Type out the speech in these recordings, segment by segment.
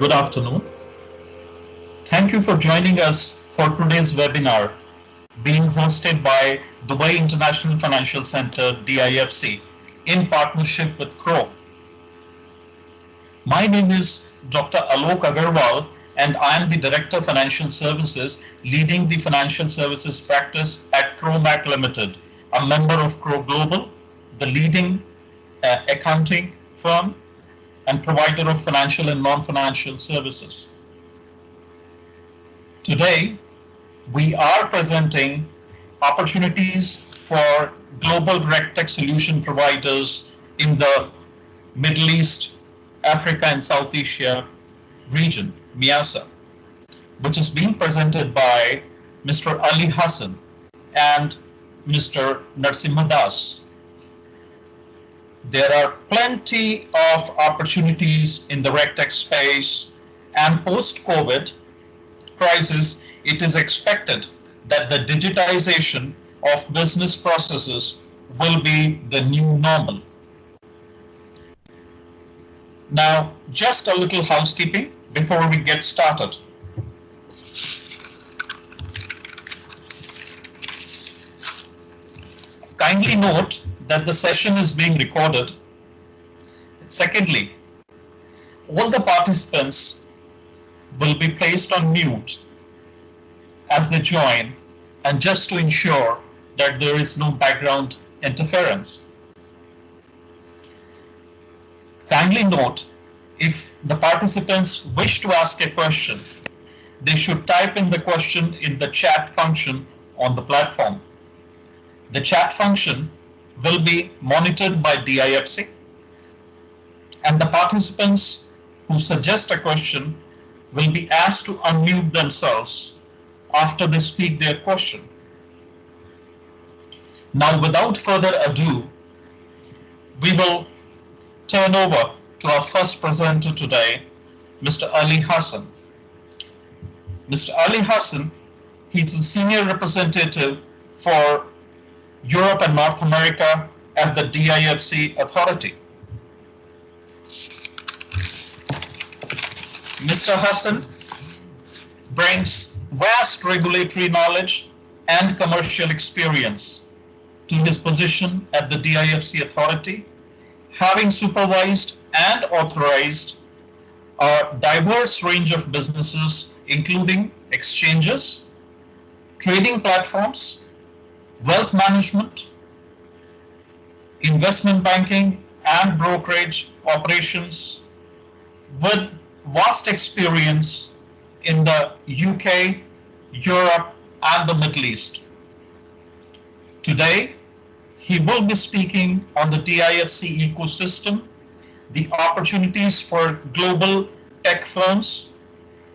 Good afternoon. Thank you for joining us for today's webinar being hosted by Dubai International Financial Center, DIFC, in partnership with Crowe. My name is Dr. Alok Agarwal, and I am the Director of Financial Services, leading the financial services practice at Crowe Limited, a member of Crowe Global, the leading accounting firm and provider of financial and non-financial services. Today, we are presenting opportunities for global RecTech solution providers in the Middle East, Africa, and South Asia region, MIASA, which is being presented by Mr. Ali Hassan and Mr. Narsimha Das. There are plenty of opportunities in the RecTech space, and post-COVID crisis, it is expected that the digitization of business processes will be the new normal. Now, just a little housekeeping before we get started. Kindly note that the session is being recorded. Secondly, all the participants will be placed on mute as they join, and just to ensure that there is no background interference. Kindly note, if the participants wish to ask a question, they should type in the question in the chat function on the platform. The chat function will be monitored by DIFC, and the participants who suggest a question will be asked to unmute themselves after they speak their question. Now, without further ado, we will turn over to our first presenter today, Mr. Ali Hassan. Mr. Ali Hassan, he's the Senior Representative for Europe and North America at the DIFC Authority. Mr. Hassan brings vast regulatory knowledge and commercial experience to his position at the DIFC Authority, having supervised and authorized a diverse range of businesses, including exchanges, trading platforms, wealth management, investment banking, and brokerage operations, with vast experience in the UK, Europe, and the Middle East. Today, he will be speaking on the DIFC ecosystem, the opportunities for global tech firms,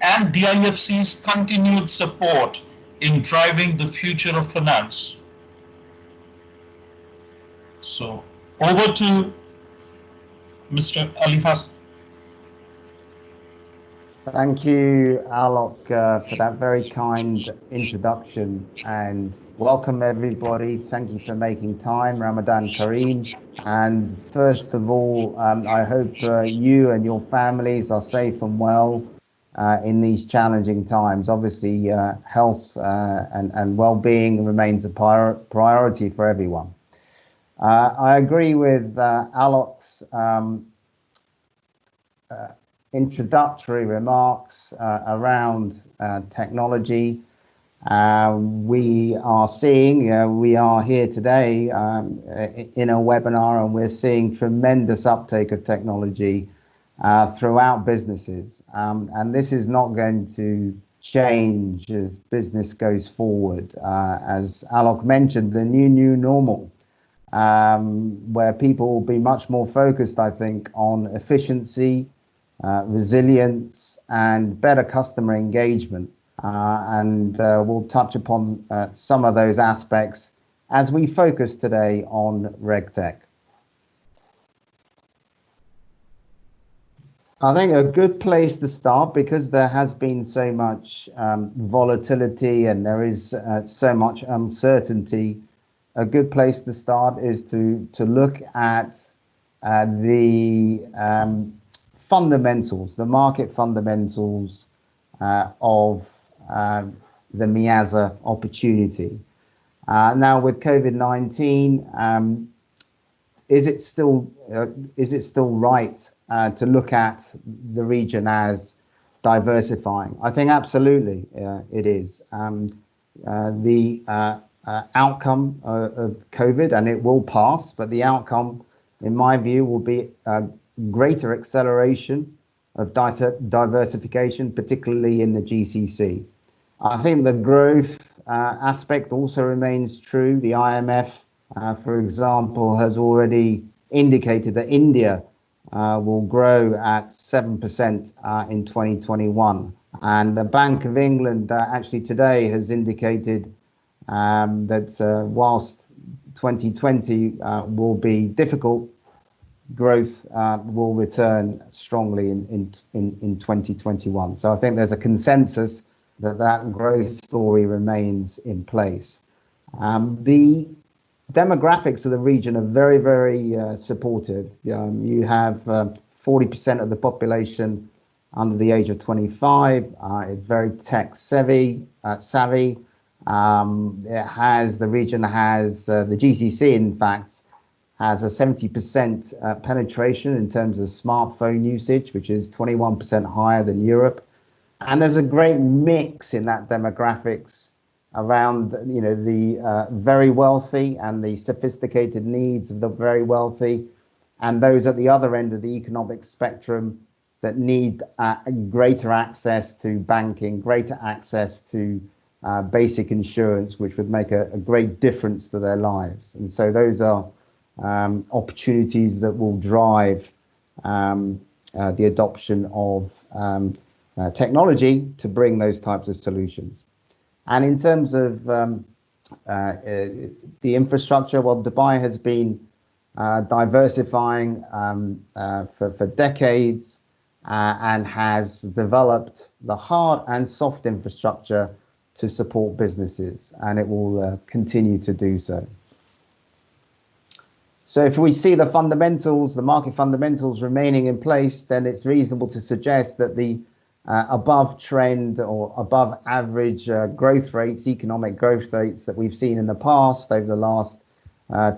and DIFC's continued support in driving the future of finance. So, over to Mr. Ali Hassan. Thank you, Alok, for that very kind introduction, and welcome everybody. Thank you for making time. Ramadan Kareem. And first of all, I hope you and your families are safe and well in these challenging times. Obviously, health and well-being remains a priority for everyone. I agree with Alok's introductory remarks around technology. We are seeing, we are here today in a webinar, and we're seeing tremendous uptake of technology throughout businesses. And this is not going to change as business goes forward. As Alok mentioned, the new normal, where people will be much more focused, I think, on efficiency, resilience, and better customer engagement. And we'll touch upon some of those aspects as we focus today on RecTech. I think a good place to start, because there has been so much volatility and there is so much uncertainty, a good place to start is to look at the fundamentals, the market fundamentals of the Miaza opportunity. Now with COVID-19, is it still right to look at the region as diversifying? I think absolutely it is. The outcome of COVID, and it will pass, but the outcome, in my view, will be a greater acceleration of diversification, particularly in the GCC. I think the growth aspect also remains true. The IMF, for example, has already indicated that India will grow at 7% in 2021. And the Bank of England actually today has indicated that whilst 2020 will be difficult, growth will return strongly in 2021. So I think there's a consensus that growth story remains in place. The demographics of the region are very, very supportive. You have 40% of the population under the age of 25. It's very tech savvy. The region has, the GCC in fact, has a 70% penetration in terms of smartphone usage, which is 21% higher than Europe. And there's a great mix in that demographics around, the very wealthy and the sophisticated needs of the very wealthy, and those at the other end of the economic spectrum that need greater access to banking, greater access to basic insurance, which would make a great difference to their lives. And so those are opportunities that will drive the adoption of technology to bring those types of solutions. And in terms of the infrastructure, well, Dubai has been diversifying for decades and has developed the hard and soft infrastructure to support businesses, and it will continue to do so. So if we see the fundamentals, the market fundamentals remaining in place, then it's reasonable to suggest that the above trend or above average growth rates, economic growth rates that we've seen in the past over the last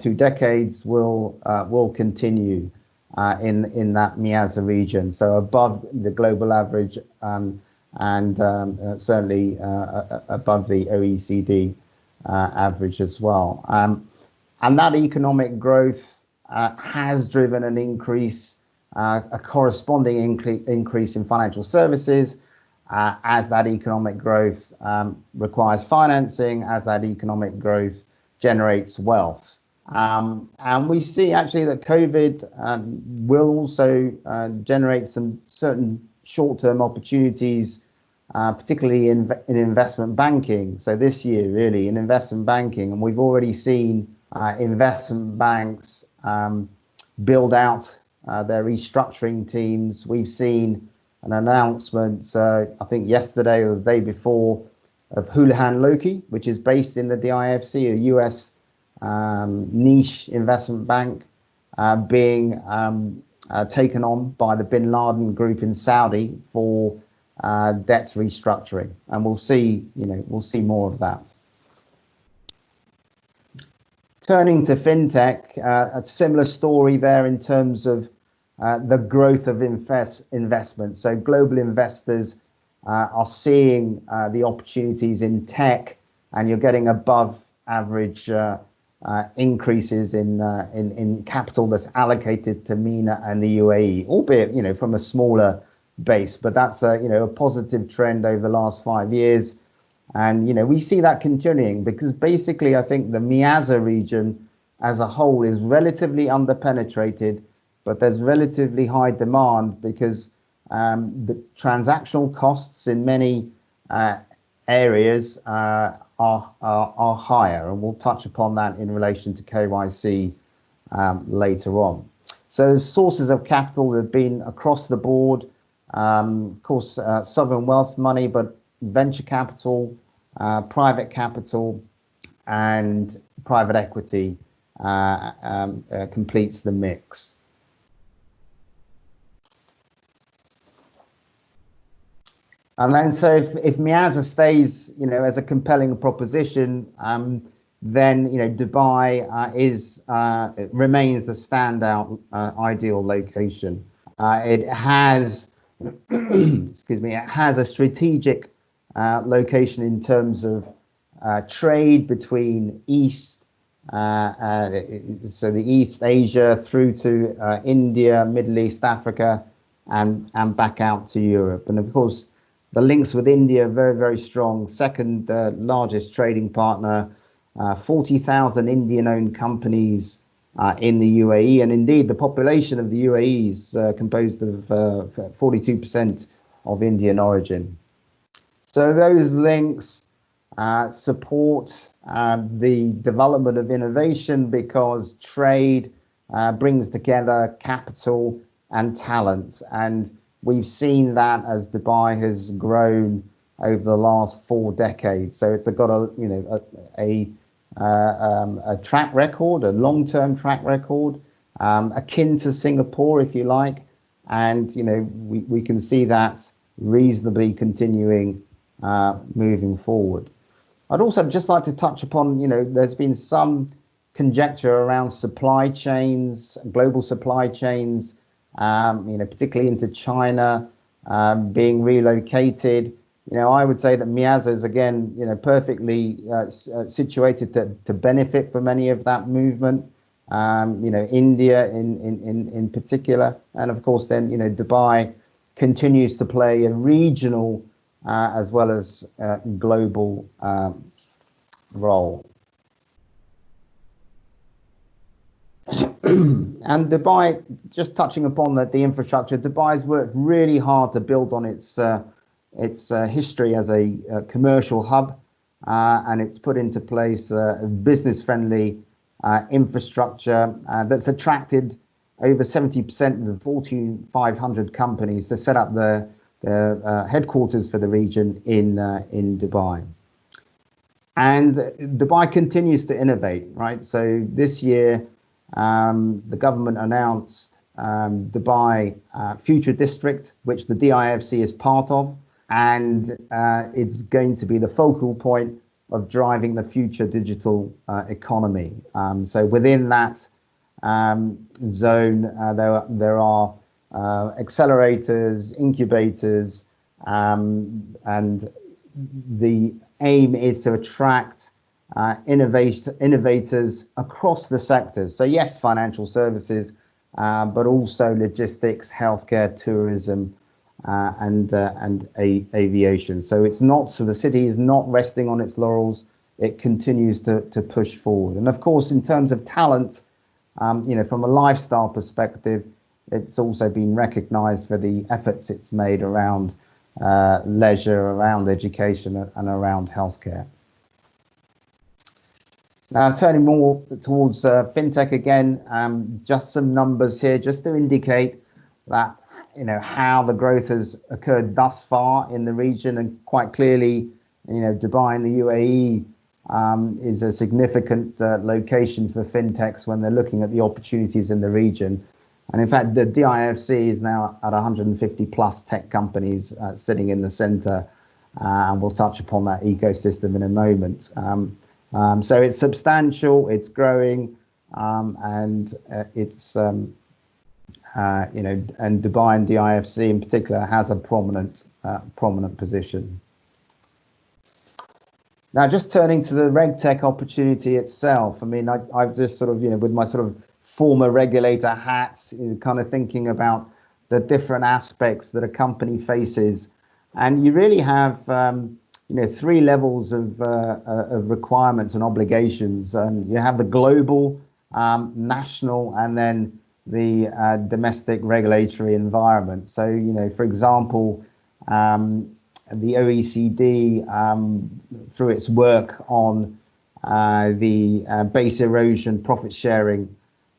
2 decades will continue in that Miaza region. So above the global average and certainly above the OECD average as well. And that economic growth has driven an increase, a corresponding increase in financial services, as that economic growth requires financing, as that economic growth generates wealth. And we see actually that COVID will also generate some certain short-term opportunities, particularly in investment banking. So this year, really, in investment banking, and we've already seen investment banks build out their restructuring teams. We've seen an announcement, I think yesterday or the day before, of Houlihan Lokey, which is based in the DIFC, a US niche investment bank, being taken on by the Bin Laden group in Saudi for debt restructuring, and we'll see more of that. Turning to FinTech, a similar story there in terms of the growth of investment. So global investors are seeing the opportunities in tech, and you're getting above average increases in capital that's allocated to MENA and the UAE, albeit from a smaller base, but that's a positive trend over the last 5 years. And we see that continuing because basically I think the Miaza region as a whole is relatively underpenetrated, but there's relatively high demand because the transactional costs in many areas are higher, and we'll touch upon that in relation to KYC later on. So sources of capital have been across the board, of course, sovereign wealth money, but venture capital, private capital, and private equity completes the mix. And then, so if Miaza stays, as a compelling proposition, then Dubai it remains the standout ideal location. It has, excuse me, it has a strategic location in terms of trade between so the East Asia through to India, Middle East, Africa, and back out to Europe. And of course, the links with India are very, very strong. Second largest trading partner, 40,000 Indian-owned companies in the UAE. And indeed, the population of the UAE is composed of 42% of Indian origin. So those links support the development of innovation, because trade brings together capital and talent. And we've seen that as Dubai has grown over the last 4 decades. So it's got a track record, a long-term track record, akin to Singapore, if you like. And we can see that reasonably continuing moving forward. I'd also just like to touch upon, there's been some conjecture around supply chains, global supply chains, particularly into China, being relocated. I would say that Miaza is again, perfectly situated to benefit from any of that movement. India in particular, and of course then Dubai continues to play a regional as well as global role. And Dubai, just touching upon the infrastructure, Dubai's worked really hard to build on its history as a commercial hub, and it's put into place a business-friendly infrastructure that's attracted over 70% of the Fortune 500 companies to set up the headquarters for the region in Dubai. And Dubai continues to innovate, right? So this year, the government announced Dubai Future District, which the DIFC is part of, and it's going to be the focal point of driving the future digital economy. So within that zone, there are accelerators, incubators, and the aim is to attract innovators across the sectors. So yes, financial services, but also logistics, healthcare, tourism, and aviation. So the city is not resting on its laurels. It continues to push forward. And of course, in terms of talent, from a lifestyle perspective, it's also been recognized for the efforts it's made around leisure, around education, and around healthcare. Now, turning more towards FinTech again, just some numbers here, just to indicate that how the growth has occurred thus far in the region, and quite clearly, Dubai and the UAE is a significant location for FinTechs when they're looking at the opportunities in the region. And in fact, the DIFC is now at 150 plus tech companies sitting in the center, and we'll touch upon that ecosystem in a moment. So it's substantial, it's growing, and it's and Dubai and DIFC in particular has a prominent position. Now, just turning to the RecTech opportunity itself, I mean, I've just sort of, with my sort of former regulator hats, kind of thinking about the different aspects that a company faces, and you really have 3 levels of requirements and obligations. You have the global, national, and then the domestic regulatory environment. So, for example, the OECD, through its work on the base erosion, profit sharing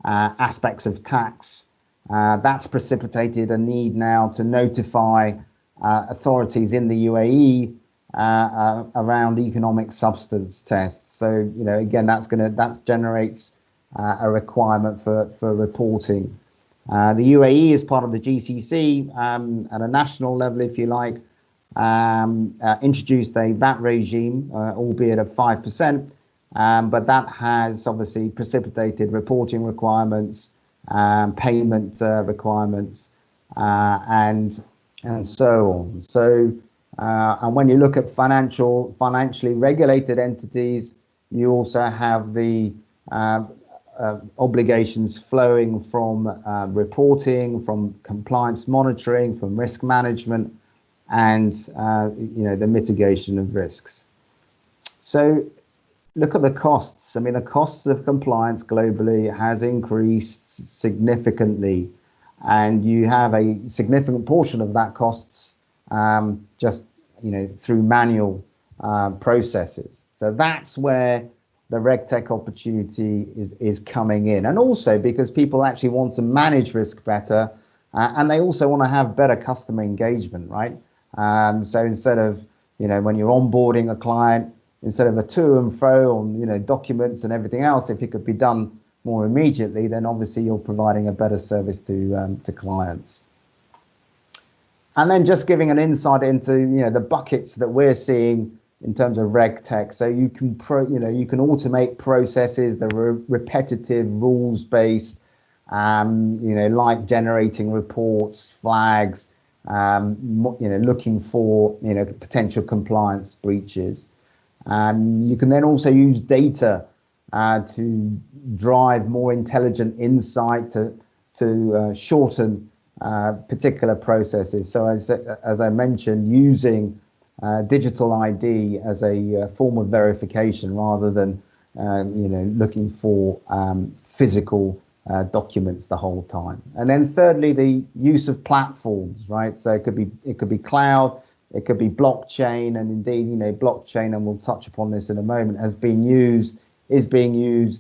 aspects of tax, that's precipitated a need now to notify authorities in the UAE around economic substance tests. So, again, that generates a requirement for reporting. The UAE is part of the GCC at a national level, if you like, introduced a VAT regime, albeit of 5%, but that has obviously precipitated reporting requirements, payment requirements, and so on. So, and when you look at financially regulated entities, you also have the obligations flowing from reporting, from compliance monitoring, from risk management, and the mitigation of risks. So look at the costs. I mean, the costs of compliance globally has increased significantly, and you have a significant portion of that costs just through manual processes. So that's where the RecTech opportunity is coming in, and also because people actually want to manage risk better, and they also want to have better customer engagement, right? So instead of when you're onboarding a client, instead of a to and fro on documents and everything else, if it could be done more immediately, then obviously you're providing a better service to clients. And then just giving an insight into the buckets that we're seeing in terms of RecTech. So you can automate processes that are repetitive, rules-based, like generating reports, flags, looking for potential compliance breaches. You can then also use data to drive more intelligent insight to shorten particular processes. So as I mentioned, using digital ID as a form of verification rather than looking for physical documents the whole time. And then thirdly, the use of platforms, right? So it could be cloud, it could be blockchain, and indeed blockchain, and we'll touch upon this in a moment, is being used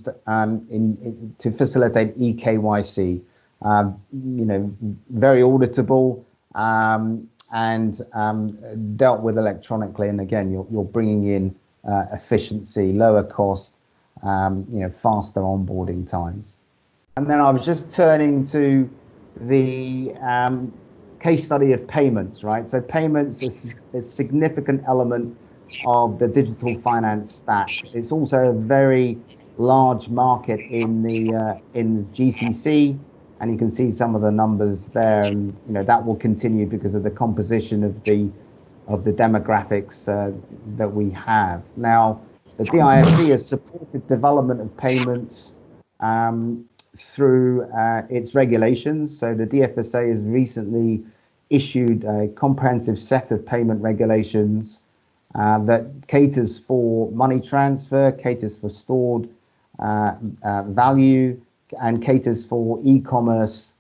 to facilitate eKYC. Very auditable and dealt with electronically, and again you're bringing in efficiency, lower cost, faster onboarding times. And then I was just turning to the case study of payments, right? So payments is a significant element of the digital finance stack. It's also a very large market in the GCC, and you can see some of the numbers there, and that will continue because of the composition of the demographics that we have. Now, the DIFC has supported development of payments through its regulations. So the DFSA has recently issued a comprehensive set of payment regulations that caters for money transfer, caters for stored value, and caters for e-commerce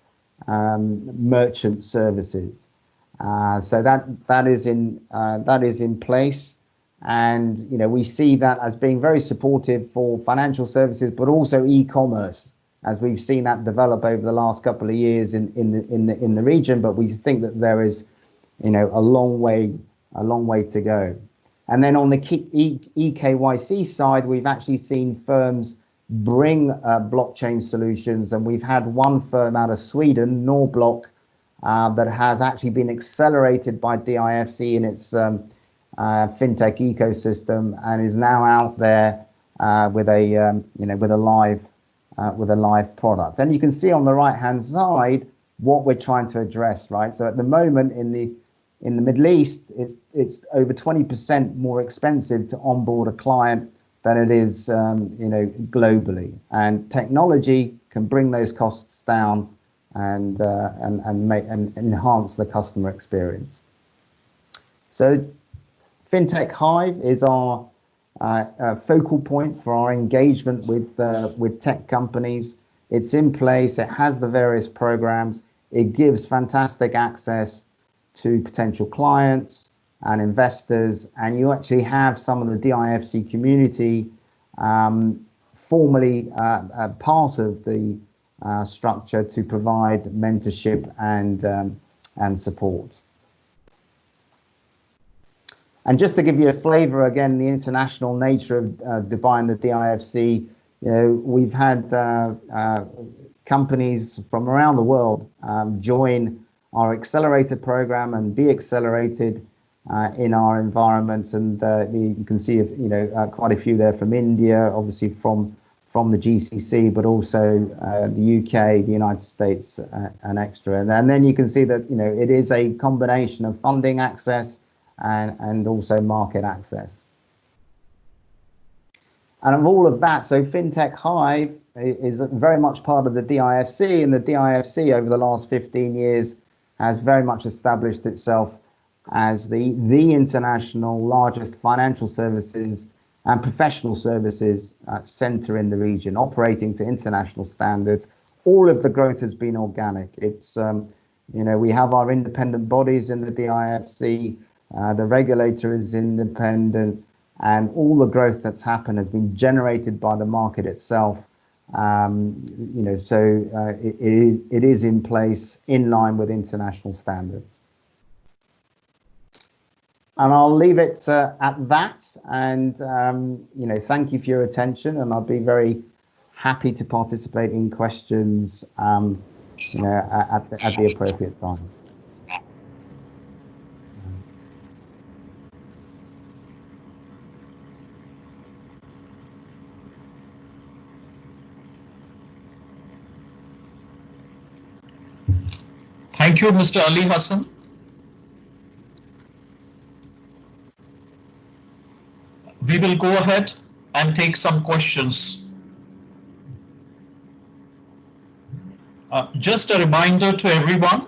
merchant services. So that is in place, and we see that as being very supportive for financial services, but also e-commerce, as we've seen that develop over the last couple of years in the region. But we think that there is a long way to go. And then on the eKYC side, we've actually seen firms bring blockchain solutions, and we've had one firm out of Sweden, Norblock, that has actually been accelerated by DIFC in its FinTech ecosystem, and is now out there with a live product. And you can see on the right hand side what we're trying to address, right? So at the moment in the Middle East, it's over 20% more expensive to onboard a client than it is globally, and technology can bring those costs down and enhance the customer experience. So FinTech Hive is our focal point for our engagement with tech companies. It's in place, it has the various programs, it gives fantastic access to potential clients and investors, and you actually have some of the DIFC community formally part of the structure to provide mentorship and support. And just to give you a flavor, again, the international nature of Dubai and the DIFC, we've had companies from around the world join our accelerator program and be accelerated in our environment, and you can see quite a few there from India, obviously from the GCC, but also the UK, the United States, and extra. And then you can see that it is a combination of funding access and also market access. And of all of that, so FinTech Hive is very much part of the DIFC, and the DIFC over the last 15 years has very much established itself as the international largest financial services and professional services center in the region, operating to international standards. All of the growth has been organic. It's we have our independent bodies in the DIFC, the regulator is independent, and all the growth that's happened has been generated by the market itself. It is in place in line with international standards. And I'll leave it at that. And thank you for your attention. And I'll be very happy to participate in questions, at the appropriate time. Thank you, Mr. Ali Hassan. We will go ahead and take some questions. Just a reminder to everyone,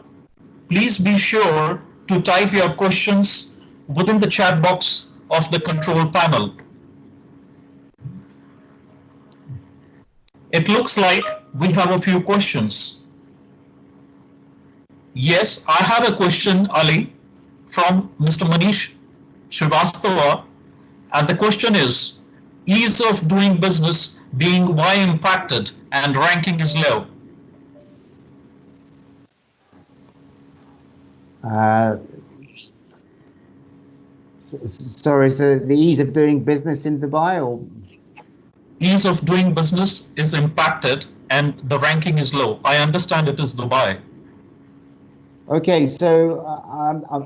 please be sure to type your questions within the chat box of the control panel. It looks like we have a few questions. Yes, I have a question, Ali, from Mr. Manish Srivastava, and the question is, ease of doing business being why impacted and ranking is low? Sorry, so the ease of doing business in Dubai, or? Ease of doing business is impacted and the ranking is low. I understand it is Dubai. Okay, so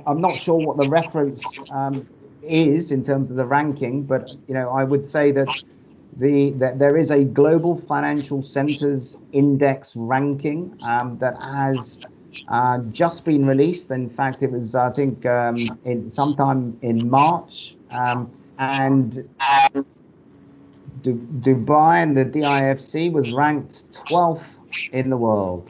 I'm not sure what the reference is in terms of the ranking, but I would say that there is a global financial centers index ranking that has just been released. In fact, it was sometime in March, and Dubai and the DIFC was ranked 12th in the world.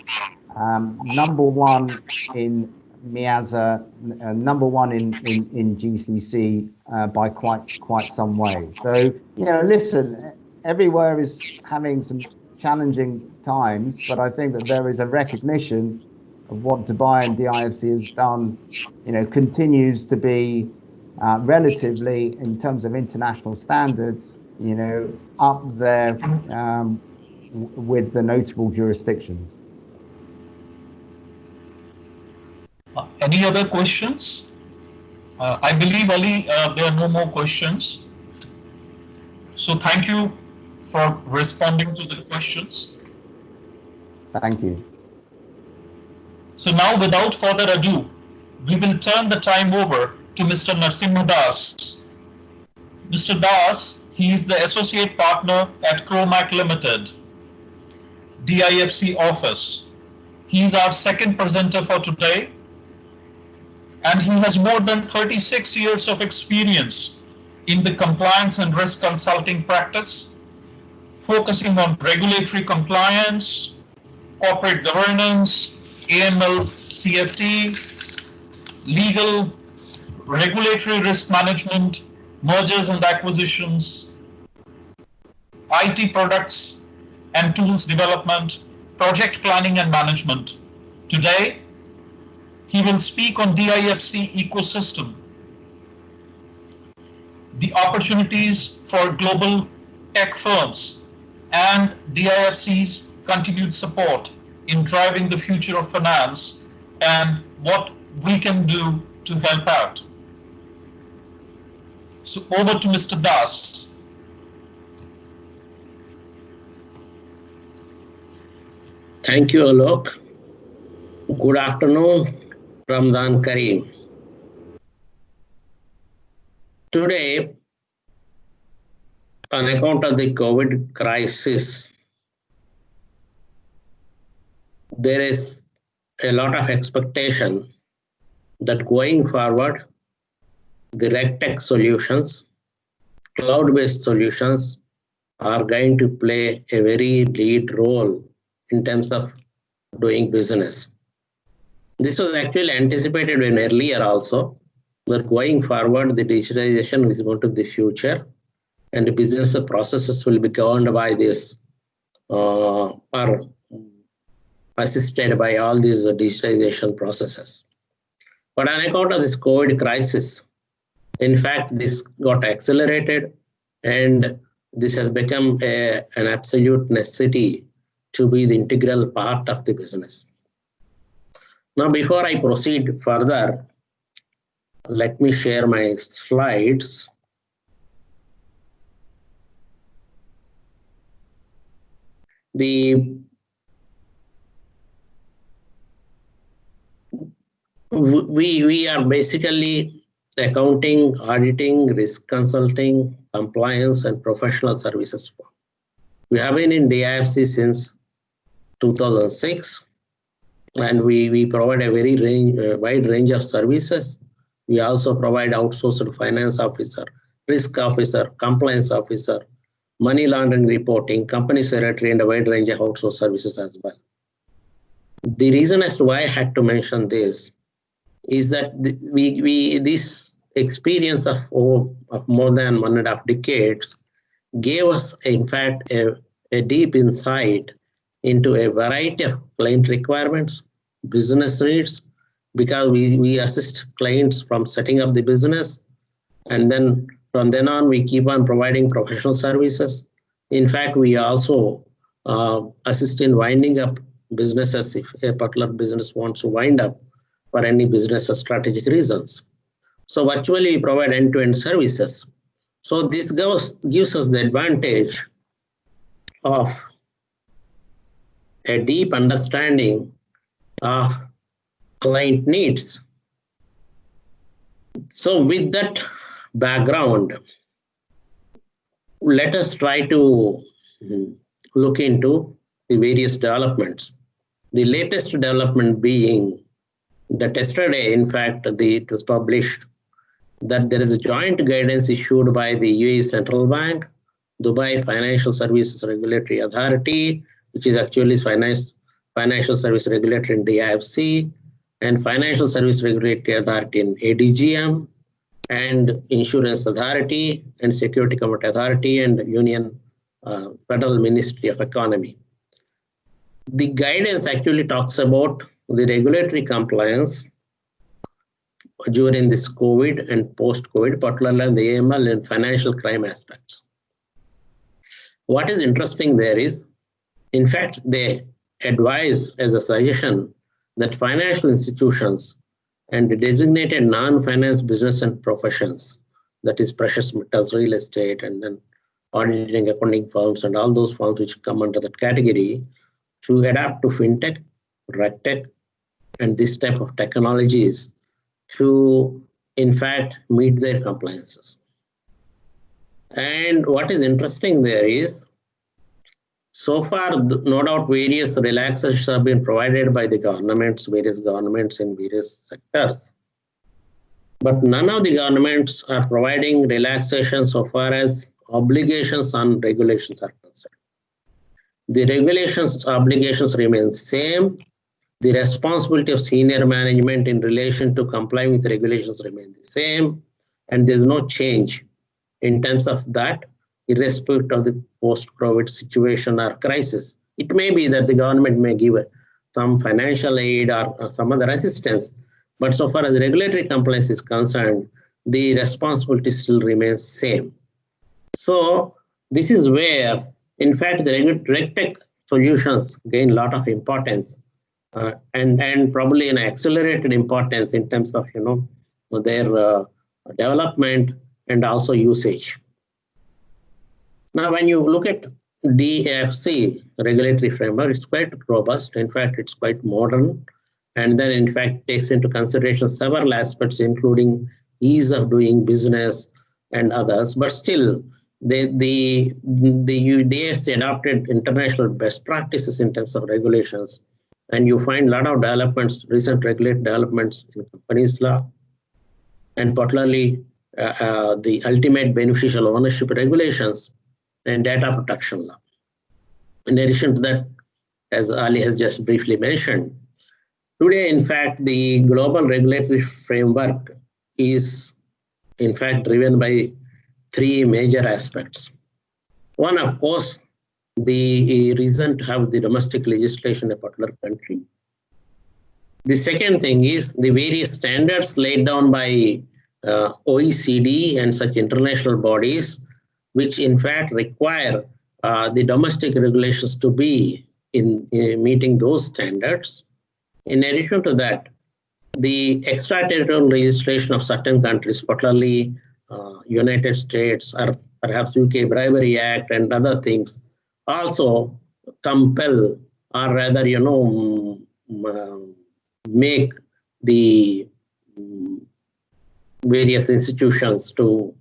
Number one in Miaza, number one in GCC by quite some way. So listen, everywhere is having some challenging times, but I think that there is a recognition of what Dubai and DIFC has done. Continues to be relatively, in terms of international standards, up there with the notable jurisdictions. Any other questions? I believe, Ali, there are no more questions. So thank you for responding to the questions. Thank you. So now, without further ado, we will turn the time over to Mr. Narasimha Das. Mr. Das, he is the Associate Partner at Crowe Limited, DIFC office. He is our second presenter for today, and he has more than 36 years of experience in the compliance and risk consulting practice, focusing on regulatory compliance, corporate governance, AML, CFT, legal, regulatory risk management, mergers and acquisitions, IT products and tools development, project planning and management. Today, he will speak on DIFC ecosystem, the opportunities for global tech firms, and DIFC's continued support in driving the future of finance and what we can do to help out. So over to Mr. Das. Thank you, Alok. Good afternoon, Ramadan Kareem. Today, on account of the COVID crisis, there is a lot of expectation that going forward, the RecTech solutions, cloud-based solutions are going to play a very lead role in terms of doing business. This was actually anticipated in earlier also, that going forward, the digitalization is going to be the future and the business processes will be governed by this or assisted by all these digitalization processes. But on account of this COVID crisis, in fact, this got accelerated and this has become an absolute necessity to be the integral part of the business. Now, before I proceed further, let me share my slides. We are basically accounting, auditing, risk consulting, compliance, and professional services firm. We have been in DIFC since 2006, and we provide a very wide range of services. We also provide outsourced finance officer, risk officer, compliance officer, money laundering reporting, company secretary, and a wide range of outsourced services as well. The reason as to why I had to mention this is that this experience of more than 1.5 decades gave us, in fact, a deep insight into a variety of client requirements, business needs, because we assist clients from setting up the business, and then from then on we keep on providing professional services. In fact, we also assist in winding up businesses if a particular business wants to wind up for any business or strategic reasons. So virtually we provide end-to-end services. So this gives us the advantage of a deep understanding of client needs. So with that background, let us try to look into the various developments. The latest development being that yesterday, in fact, it was published that there is a joint guidance issued by the UAE Central Bank, Dubai Financial Services Regulatory Authority, which is actually Financial Service Regulator in DIFC, and Financial Service Regulatory Authority in ADGM, and Insurance Authority, and Security Committee Authority, and Union Federal Ministry of Economy. The guidance actually talks about the regulatory compliance during this COVID and post-COVID, particularly in the AML and financial crime aspects. What is interesting there is, in fact, they advise as a suggestion that financial institutions and the designated non-finance business and professions, that is precious metals, real estate, and then auditing, accounting firms, and all those firms which come under that category, to adapt to FinTech, RecTech, and this type of technologies to, in fact, meet their compliances. And what is interesting there is, so far, no doubt, various relaxations have been provided by the governments, various governments in various sectors. But none of the governments are providing relaxation so far as obligations on regulations are concerned. The regulations, obligations remain same. The responsibility of senior management in relation to complying with regulations remain the same. And there's no change in terms of that, irrespective of the post-COVID situation or crisis. It may be that the government may give some financial aid or some other assistance, but so far as regulatory compliance is concerned, the responsibility still remains same. So this is where, in fact, the RecTech solutions gain a lot of importance and probably an accelerated importance in terms of their development and also usage. Now, when you look at DIFC regulatory framework, it's quite robust. In fact, it's quite modern, and then in fact takes into consideration several aspects, including ease of doing business, and others, but still the DIFC adopted international best practices in terms of regulations, and you find a lot of developments, recent regulatory developments in companies law, and particularly the ultimate beneficial ownership regulations and data protection law. In addition to that, as Ali has just briefly mentioned, today, in fact, the global regulatory framework is, in fact, driven by three major aspects. One, of course, the reason to have the domestic legislation in a particular country. The second thing is the various standards laid down by OECD and such international bodies, which in fact require the domestic regulations to be in meeting those standards. In addition to that, the extraterritorial legislation of certain countries, particularly United States or perhaps UK Bribery Act and other things, also compel or rather, make the various institutions to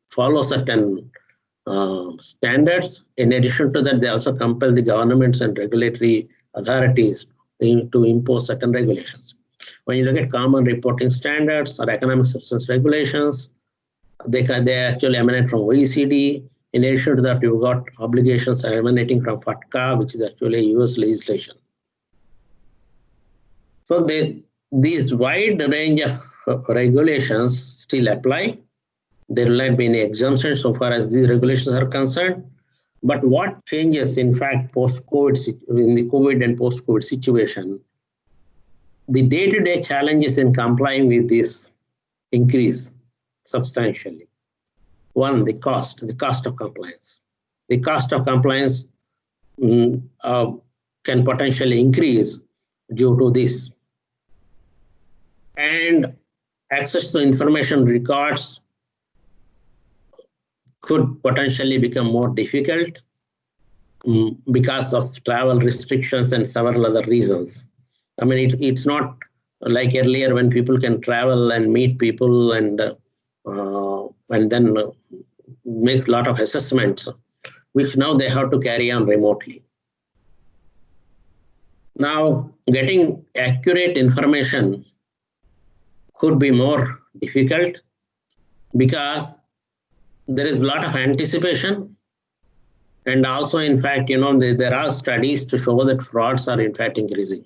follow certain standards. In addition to that, they also compel the governments and regulatory authorities to impose certain regulations. When you look at common reporting standards or economic substance regulations, they actually emanate from OECD. In addition to that, you've got obligations emanating from FATCA, which is actually US legislation. So these wide range of regulations still apply. There will not be any exemptions so far as these regulations are concerned. But what changes, in fact, post-COVID, in the COVID and post-COVID situation, the day-to-day challenges in complying with this increase substantially. One, the cost of compliance. The cost of compliance can potentially increase due to this. And access to information records could potentially become more difficult because of travel restrictions and several other reasons. I mean, it's not like earlier when people can travel and meet people and then make a lot of assessments, which now they have to carry on remotely. Now, getting accurate information could be more difficult because there is a lot of anticipation. And also, in fact, there are studies to show that frauds are in fact increasing.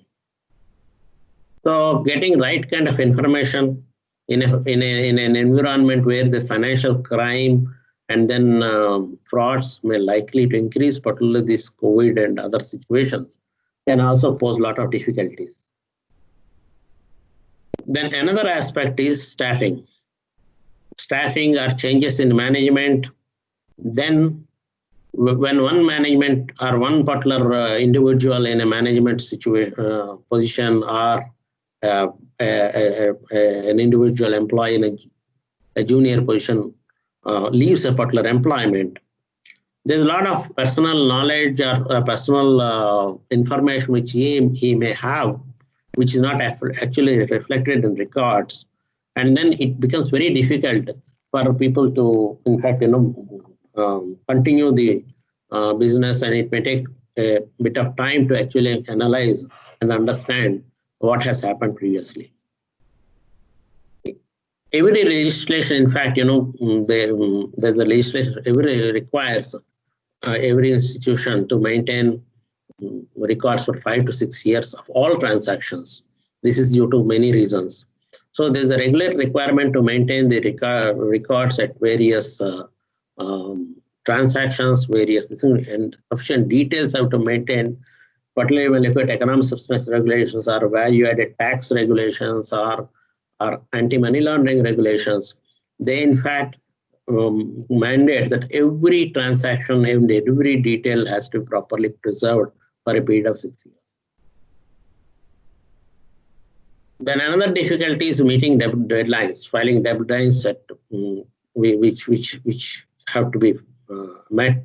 So getting right kind of information in an environment where the financial crime and then frauds may likely to increase, particularly this COVID and other situations, can also pose a lot of difficulties. Then another aspect is staffing. Staffing or changes in management. Then when one management or one particular individual in a management position or an individual employee in a junior position leaves a particular employment, there's a lot of personal knowledge or personal information which he may have, which is not actually reflected in records. And then it becomes very difficult for people to, in fact, continue the business, and it may take a bit of time to actually analyze and understand what has happened previously. Every legislation, in fact, there's a legislation, every requires every institution to maintain records for 5 to 6 years of all transactions. This is due to many reasons. So there's a regular requirement to maintain the records at various transactions, and sufficient details have to maintain, particularly when you look at economic substance regulations or value-added tax regulations or anti-money laundering regulations. They, in fact, mandate that every transaction and every detail has to be properly preserved for a period of 6 years. Then another difficulty is meeting deadlines, filing deadlines which have to be met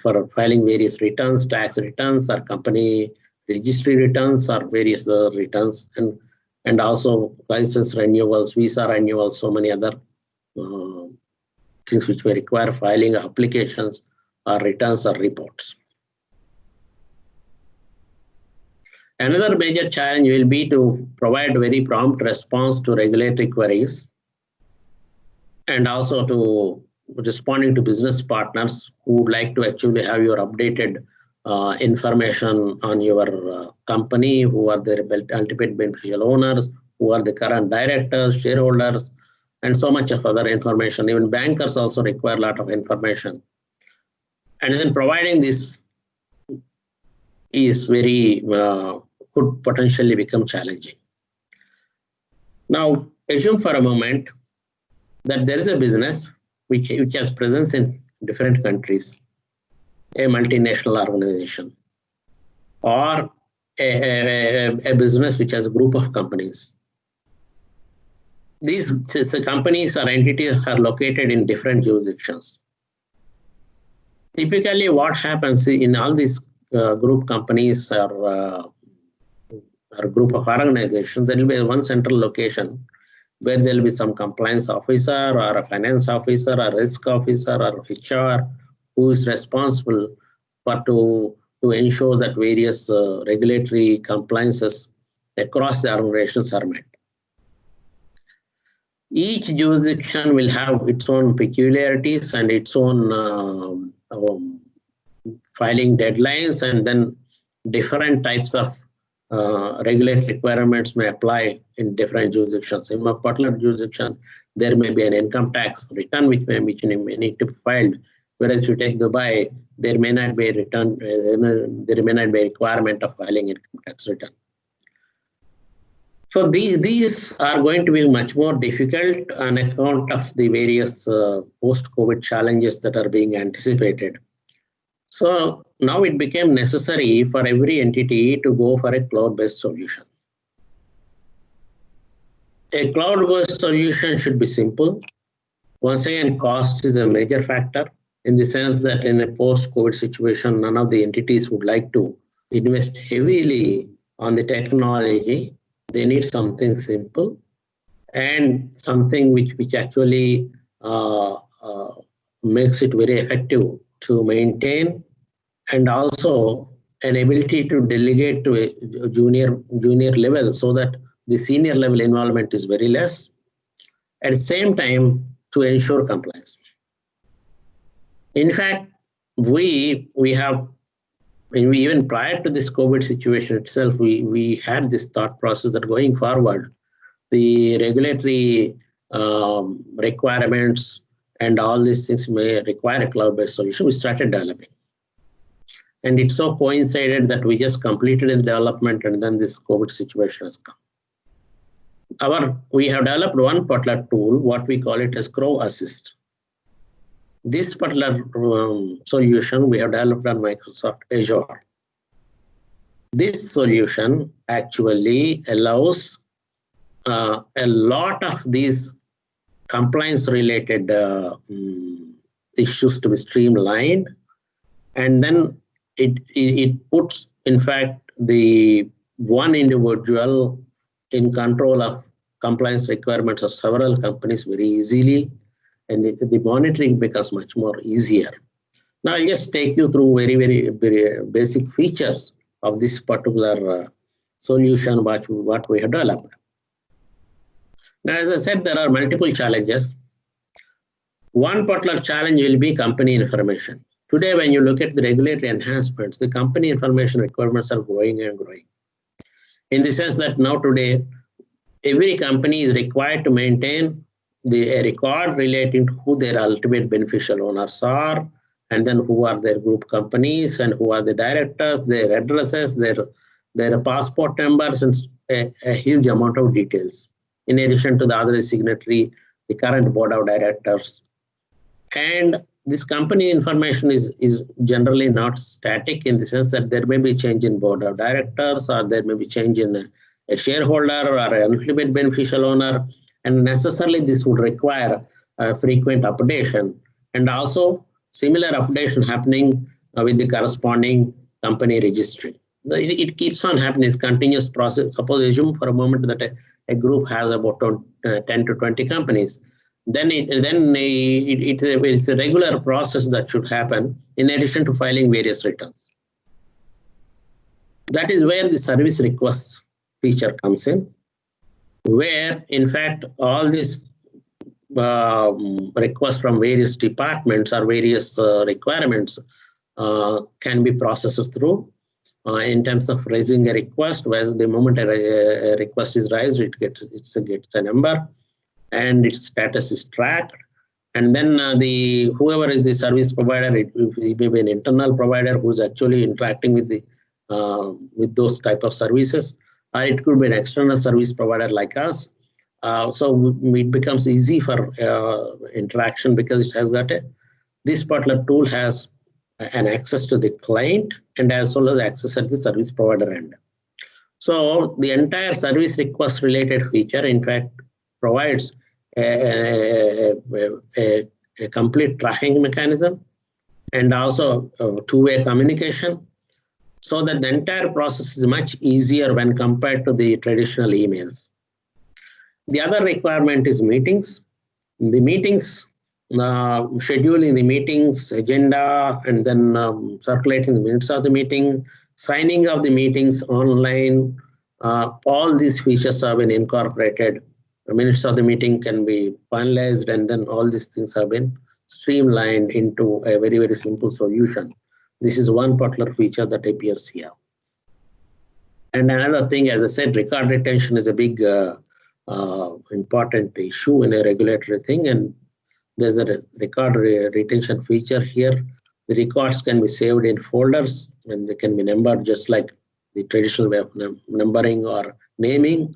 for filing various returns, tax returns or company registry returns or various other returns, and also license renewals, visa renewals, so many other things which may require filing applications or returns or reports. Another major challenge will be to provide very prompt response to regulatory queries and also to responding to business partners who would like to actually have your updated information on your company, who are their ultimate beneficial owners, who are the current directors, shareholders, and so much of other information. Even bankers also require a lot of information. And then providing this is very, could potentially become challenging. Now, assume for a moment that there is a business which has presence in different countries, a multinational organization, or a business which has a group of companies. These companies or entities are located in different jurisdictions. Typically, what happens in all these group companies or group of organizations, there will be one central location where there will be some compliance officer or a finance officer or risk officer or HR who is responsible for to ensure that various regulatory compliances across the organizations are met. Each jurisdiction will have its own peculiarities and its own filing deadlines, and then different types of regulatory requirements may apply in different jurisdictions. In a particular jurisdiction, there may be an income tax return which may need to be filed, whereas if you take Dubai, there may not be a return, there may not be a requirement of filing income tax return. So these are going to be much more difficult on account of the various post-COVID challenges that are being anticipated. So now it became necessary for every entity to go for a cloud-based solution. A cloud-based solution should be simple. Once again, cost is a major factor in the sense that in a post-COVID situation, none of the entities would like to invest heavily on the technology. They need something simple and something which actually makes it very effective to maintain, and also an ability to delegate to a junior level so that the senior level involvement is very less. At the same time, to ensure compliance. In fact, we have, even prior to this COVID situation itself, we had this thought process that going forward, the regulatory requirements and all these things may require a cloud-based solution. We started developing. And it so coincided that we just completed the development and then this COVID situation has come. We have developed one particular tool, what we call it as Crowe Assist. This particular solution we have developed on Microsoft Azure. This solution actually allows a lot of these compliance-related issues to be streamlined, and then it puts, in fact, the one individual in control of compliance requirements of several companies very easily, and the monitoring becomes much more easier. Now I'll just take you through very, very, very basic features of this particular solution what we have developed. Now, as I said, there are multiple challenges. One particular challenge will be company information. Today, when you look at the regulatory enhancements, the company information requirements are growing and growing. In the sense that now today, every company is required to maintain a record relating to who their ultimate beneficial owners are, and then who are their group companies, and who are the directors, their addresses, their passport numbers, and a huge amount of details. In addition to the other signatory, the current board of directors. And this company information is generally not static in the sense that there may be change in board of directors, or there may be change in a shareholder or an ultimate beneficial owner, and necessarily this would require a frequent updation, and also similar updation happening with the corresponding company registry. It keeps on happening, it's a continuous process. Suppose assume for a moment that a group has about 10 to 20 companies. then it's a regular process that should happen in addition to filing various returns. That is where the service request feature comes in, where in fact all these requests from various departments or various requirements can be processed through in terms of raising a request. Well, the moment a request is raised, it gets a number and its status is tracked. And then whoever is the service provider, it may be an internal provider who's actually interacting with those type of services, or it could be an external service provider like us. So it becomes easy for interaction because it has got this particular tool has an access to the client and as well as access at the service provider end. So the entire service request related feature, in fact, provides a complete tracking mechanism and also two-way communication, so that the entire process is much easier when compared to the traditional emails. The other requirement is meetings. The meetings, scheduling the meetings, agenda, and then circulating the minutes of the meeting, signing of the meetings online. All these features have been incorporated. The minutes of the meeting can be finalized, and then all these things have been streamlined into a very, very simple solution. This is one particular feature that appears here. And another thing, as I said, record retention is a big important issue in a regulatory thing, and there's a record retention feature here. The records can be saved in folders and they can be numbered just like the traditional way of numbering or naming.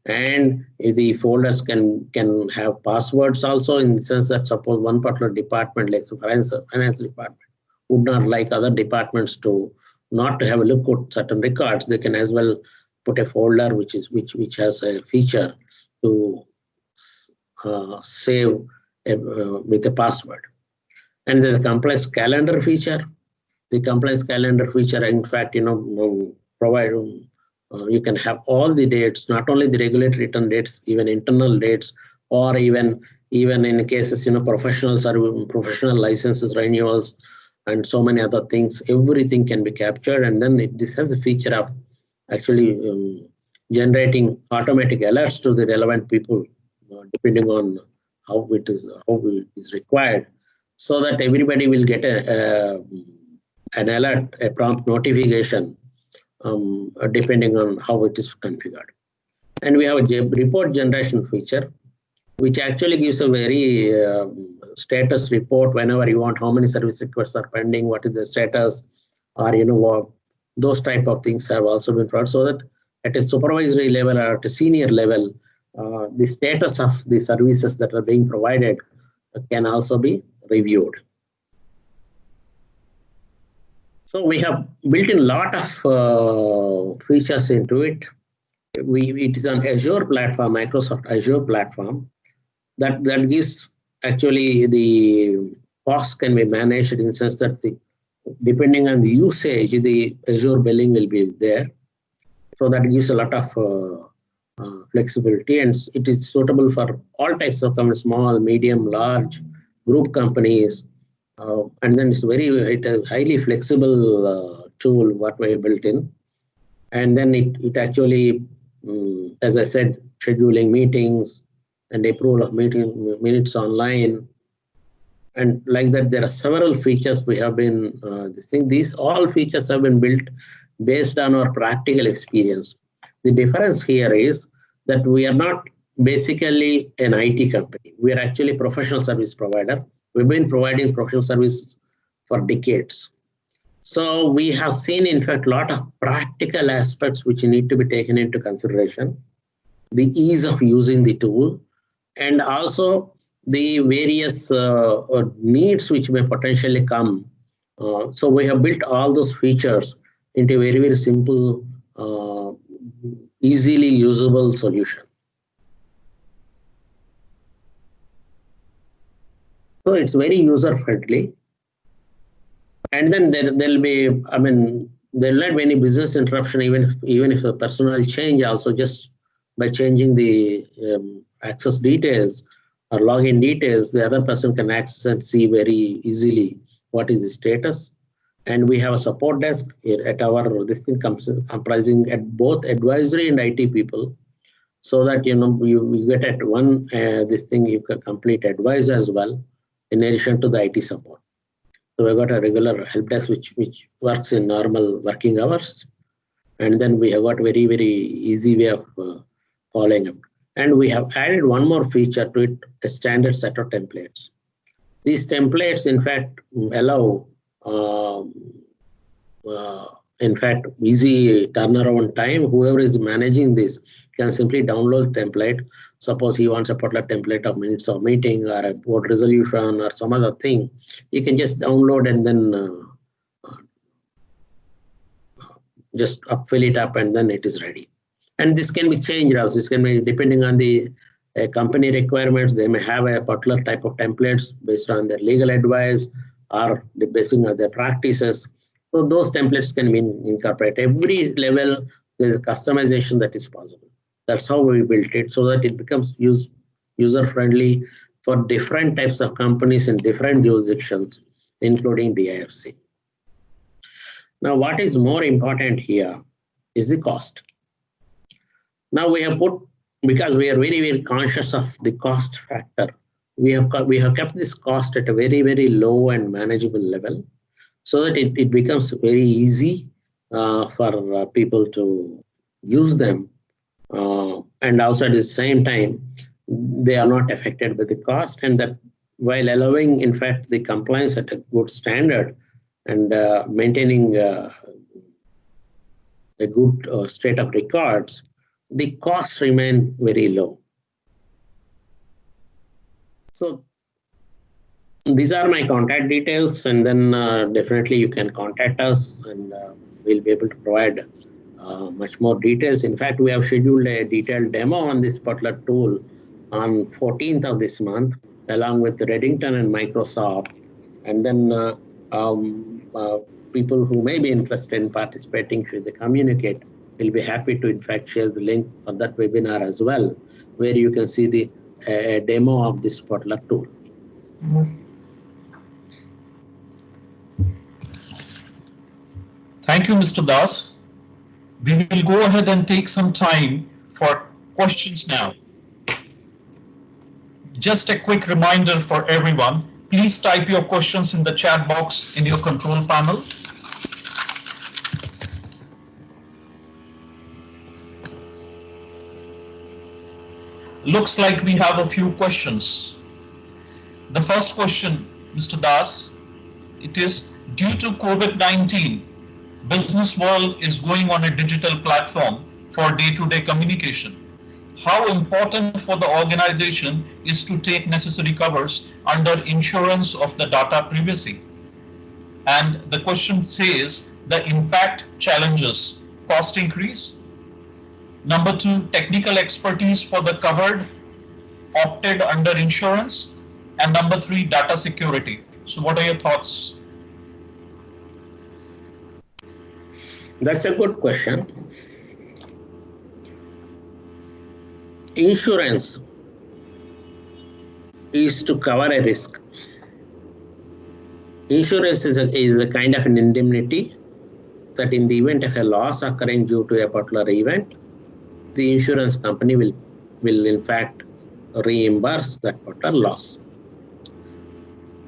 And the folders can have passwords also, in the sense that suppose one particular department, like the finance department, would not like other departments to not to have a look at certain records, they can as well put a folder which has a feature to save with a password. And there's a compliance calendar feature. The compliance calendar feature, in fact, provide you can have all the dates, not only the regulatory return dates, even internal dates, or even in cases professional licenses renewals and so many other things. Everything can be captured, and then this has a feature of actually generating automatic alerts to the relevant people depending on how it is required, so that everybody will get an alert, a prompt notification, depending on how it is configured. And we have a report generation feature, which actually gives a very status report whenever you want, how many service requests are pending, what is the status, or those type of things have also been brought, so that at a supervisory level or at a senior level, the status of the services that are being provided can also be reviewed. So we have built in a lot of features into it. It is on Azure platform, Microsoft Azure platform, that gives actually the costs can be managed in the sense that depending on the usage, the Azure billing will be there. So that gives a lot of flexibility, and it is suitable for all types of companies, small, medium, large, group companies. And then it's a highly flexible tool what we built in. And then it actually, as I said, scheduling meetings and approval of minutes online. And like that, there are several features we have been, these all features have been built based on our practical experience. The difference here is that we are not basically an IT company. We are actually a professional service provider. We've been providing professional services for decades. So we have seen, in fact, a lot of practical aspects which need to be taken into consideration. The ease of using the tool, and also the various needs which may potentially come. So we have built all those features into a very, very simple, easily usable solution. So it's very user friendly. And then there'll be, there'll not be any business interruption, even if a personnel change also, just by changing the access details, or login details, the other person can access and see very easily what is the status. And we have a support desk here at our, this thing comprising at both advisory and IT people, so that you get at one this thing you can complete advice as well, in addition to the IT support. So we got a regular help desk which works in normal working hours, and then we have got very easy way of following up. And we have added one more feature to it, a standard set of templates. These templates, in fact, allow in fact, easy turnaround time. Whoever is managing this can simply download template. Suppose he wants a particular template of minutes of meeting or a board resolution or some other thing, you can just download and then just fill it up, and then it is ready. And this can be changed also. This can be depending on the company requirements. They may have a particular type of templates based on their legal advice or based on their practices. So those templates can be incorporated. Every level, there's a customization that is possible. That's how we built it, so that it becomes user-friendly for different types of companies in different jurisdictions, including DIFC. Now, what is more important here is the cost. Now we have put, because we are very conscious of the cost factor, we have kept this cost at a very low and manageable level, so that it becomes very easy for people to use them, and also at the same time they are not affected by the cost, and that while allowing, in fact, the compliance at a good standard and maintaining a good state of records, the costs remain very low. So these are my contact details, and then definitely you can contact us, and we'll be able to provide much more details. In fact, we have scheduled a detailed demo on this particular tool on 14th of this month, along with Reddington and Microsoft. And then people who may be interested in participating, should they communicate, we'll be happy to, in fact, share the link for that webinar as well, where you can see the demo of this particular tool. Thank you, Mr. Das. We will go ahead and take some time for questions now. Just a quick reminder for everyone, please type your questions in the chat box in your control panel. Looks like we have a few questions. The first question, Mr. Das, it is, due to COVID-19, business world is going on a digital platform for day-to-day communication. How important for the organization is to take necessary covers under insurance of the data privacy? And the question says the impact challenges, cost increase. Number 2, technical expertise for the covered opted under insurance. And number 3, data security. So what are your thoughts? That's a good question. Insurance is to cover a risk. Insurance is a kind of an indemnity that in the event of a loss occurring due to a particular event, the insurance company will in fact reimburse that particular loss.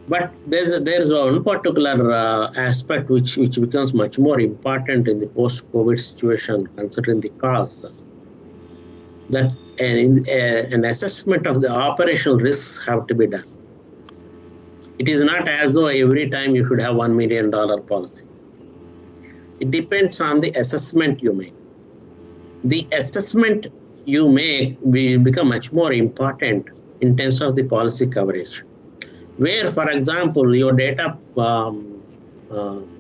But there's one particular aspect which becomes much more important in the post-COVID situation, considering the costs, that an assessment of the operational risks have to be done. It is not as though every time you should have $1 million policy. It depends on the assessment you make. The assessment you make will become much more important in terms of the policy coverage. Where, for example, your data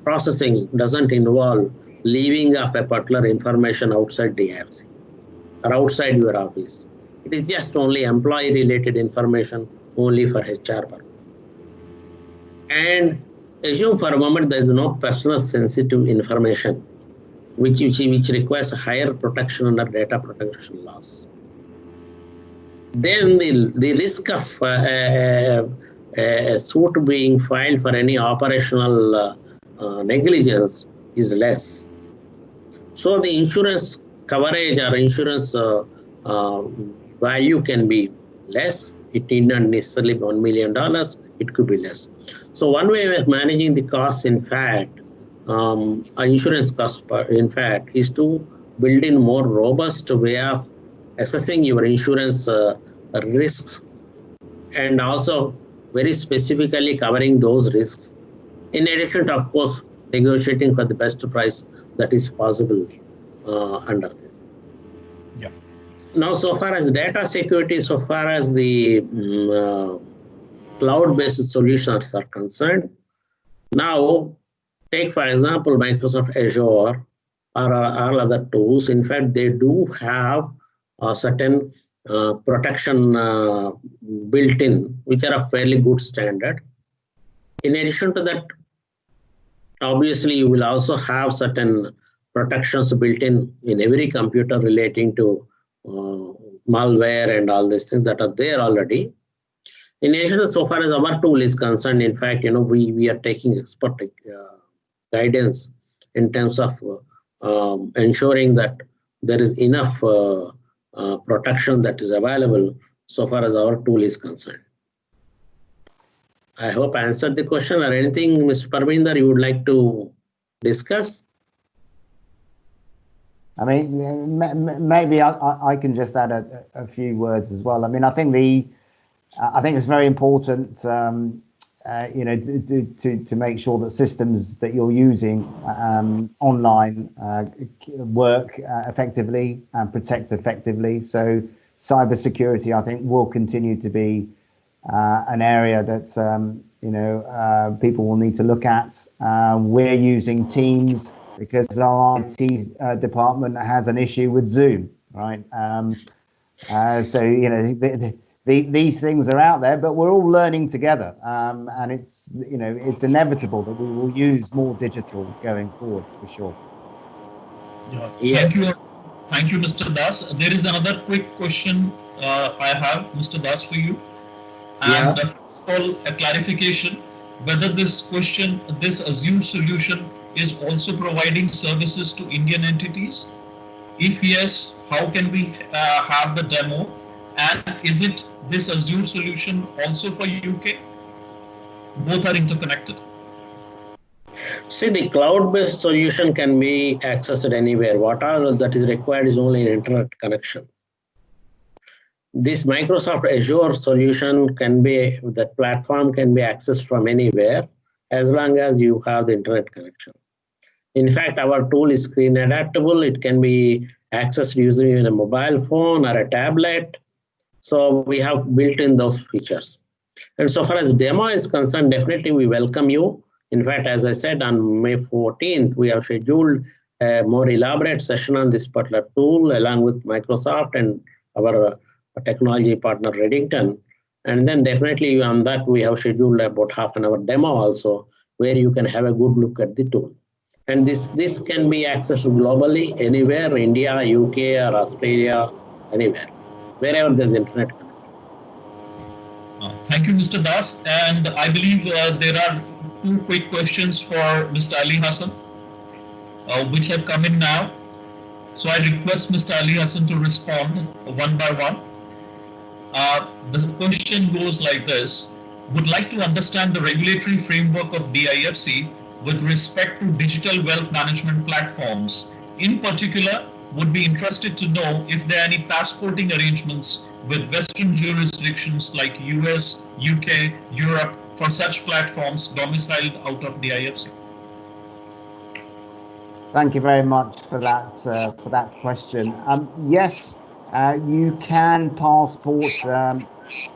processing doesn't involve leaving of a particular information outside DIFC or outside your office. It is just only employee-related information, only for HR purpose. And assume for a moment there is no personal sensitive information which requires higher protection under data protection laws. then the risk of a suit being filed for any operational negligence is less. So the insurance coverage or insurance value can be less. It need not necessarily be $1 million. It could be less. So one way of managing the costs, in fact, insurance cost, in fact, is to build in more robust way of assessing your insurance risks, and also very specifically covering those risks. In addition to, of course, negotiating for the best price that is possible under this. Yeah. Now, so far as data security, so far as the cloud-based solutions are concerned, now take for example Microsoft Azure or all other tools. In fact, they do have a certain protection built in, which are a fairly good standard. In addition to that, obviously, you will also have certain protections built in every computer relating to malware and all these things that are there already. In addition, so far as our tool is concerned, in fact, we are taking expert guidance in terms of ensuring that there is enough protection that is available so far as our tool is concerned. I hope I answered the question, or anything, Mr. Parminder, you would like to discuss? I mean, maybe I can just add a few words as well. I mean, I think it's very important, to make sure that systems that you're using online work effectively and protect effectively. So cybersecurity, I think, will continue to be an area that people will need to look at. We're using Teams because our IT department has an issue with Zoom, right? So these things are out there, but we're all learning together, and it's inevitable that we will use more digital going forward for sure. Yeah. Yes. Thank you, Mr. Das. There is another quick question I have, Mr. Das, for you. And Yeah. a clarification whether this Azure solution is also providing services to Indian entities. If yes, how can we have the demo? And is it this Azure solution also for UK? Both are interconnected. See, the cloud-based solution can be accessed anywhere. What all that is required is only an internet connection. This Microsoft Azure solution that platform can be accessed from anywhere as long as you have the internet connection. In fact, our tool is screen adaptable. It can be accessed using a mobile phone or a tablet. So we have built in those features. And so far as demo is concerned, definitely we welcome you. In fact, as I said, on May 14th, we have scheduled a more elaborate session on this particular tool along with Microsoft and our technology partner Reddington. And then definitely on that, we have scheduled about half an hour demo also, where you can have a good look at the tool. And this can be accessed globally, anywhere, India, UK, or Australia, anywhere, wherever there's internet connection. Thank you, Mr. Das. And I believe there are two quick questions for Mr. Ali Hassan, which have come in now. So I request Mr. Ali Hassan to respond one by one. The question goes like this. Would like to understand the regulatory framework of DIFC with respect to digital wealth management platforms. In particular, would be interested to know if there are any passporting arrangements with Western jurisdictions like US, UK, Europe for such platforms domiciled out of DIFC. Thank you very much for that question. Yes, you can passport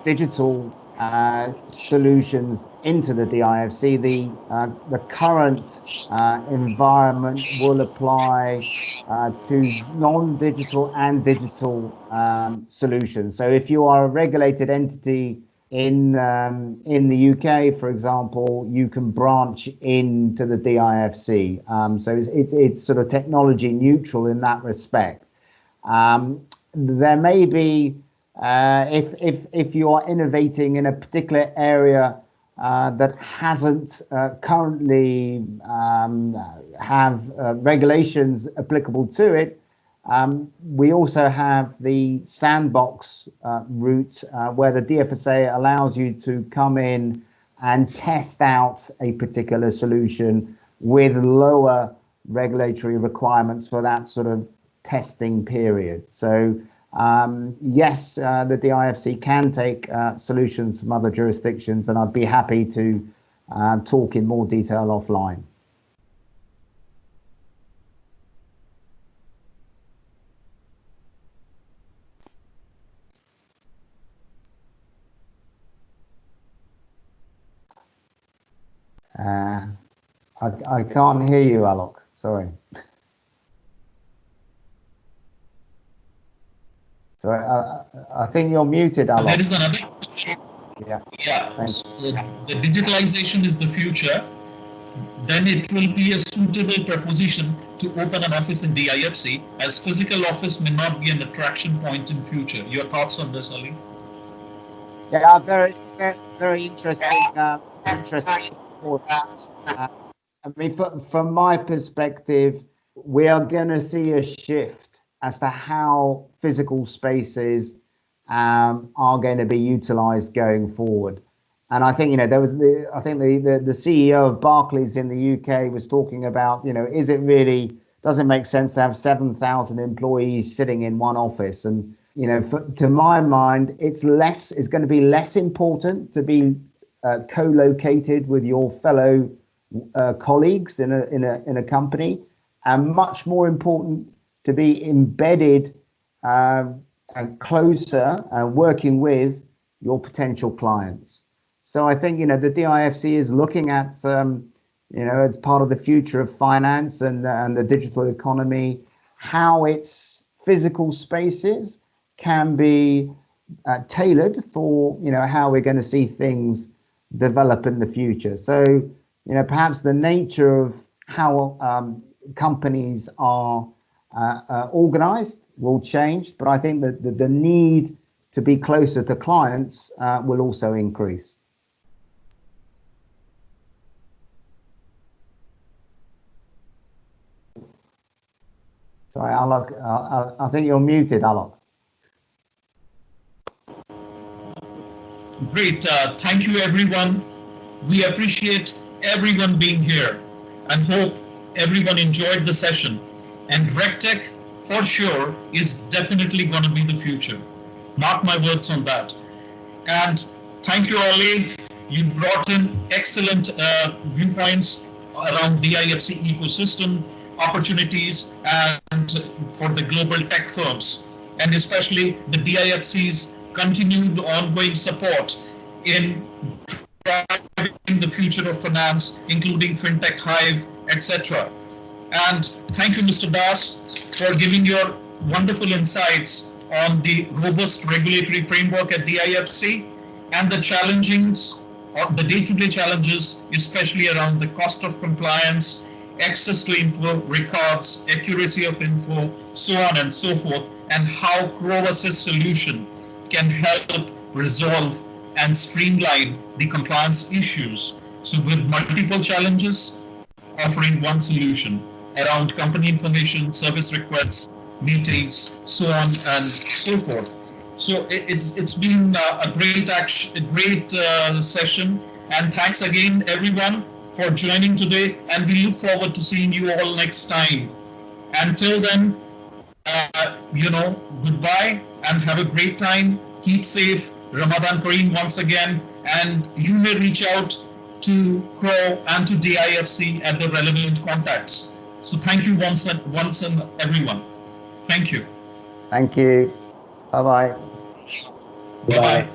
digital solutions into the DIFC. The current environment will apply to non-digital and digital solutions. So if you are a regulated entity in the UK, for example, you can branch into the DIFC. So it's sort of technology neutral in that respect. There may be if you are innovating in a particular area that hasn't currently have regulations applicable to it, we also have the sandbox route where the DFSA allows you to come in and test out a particular solution with lower regulatory requirements for that sort of testing period. So yes, the DIFC can take solutions from other jurisdictions, and I'd be happy to talk in more detail offline. I can't hear you, Alok. Sorry. Sorry, I think you're muted, Alok. There is another. Yeah. The digitalization is the future. Then it will be a suitable proposition to open an office in DIFC, as physical office may not be an attraction point in future. Your thoughts on this, Ali? Yeah, very interesting. Interesting. I mean, from my perspective, we are going to see a shift as to how physical spaces are going to be utilized going forward. And I think, there was the CEO of Barclays in the UK was talking about, is it really, does it make sense to have 7,000 employees sitting in one office? And, to my mind, it's going to be less important to be co-located with your fellow colleagues in a company, and much more important to be embedded and closer and working with your potential clients. So I think the DIFC is looking at as part of the future of finance and the digital economy, how its physical spaces can be tailored for how we're going to see things develop in the future. So perhaps the nature of how companies are organized will change, but I think that the need to be closer to clients will also increase. Sorry, Alok, I think you're muted, Alok. Great. Thank you, everyone. We appreciate everyone being here and hope everyone enjoyed the session. And RecTech, for sure, is definitely going to be the future. Mark my words on that. And thank you, Ali. You brought in excellent viewpoints around the DIFC ecosystem, opportunities, and for the global tech firms, and especially the DIFC's continued ongoing support in driving the future of finance, including FinTech, Hive, etc. And thank you, Mr. Das, for giving your wonderful insights on the robust regulatory framework at DIFC and the challenges, or the day-to-day challenges, especially around the cost of compliance, access to info, records, accuracy of info, so on and so forth, and how Crowe's solution can help resolve and streamline the compliance issues. So with multiple challenges, offering one solution around company information, service requests, meetings, so on and so forth. So it's been a great session, and thanks again, everyone, for joining today, and we look forward to seeing you all next time. Until then, goodbye and have a great time. Keep safe. Ramadan Kareem once again, and you may reach out to Crowe and to DIFC at the relevant contacts. So thank you once and everyone. Thank you. Thank you. Bye-bye. Bye-bye.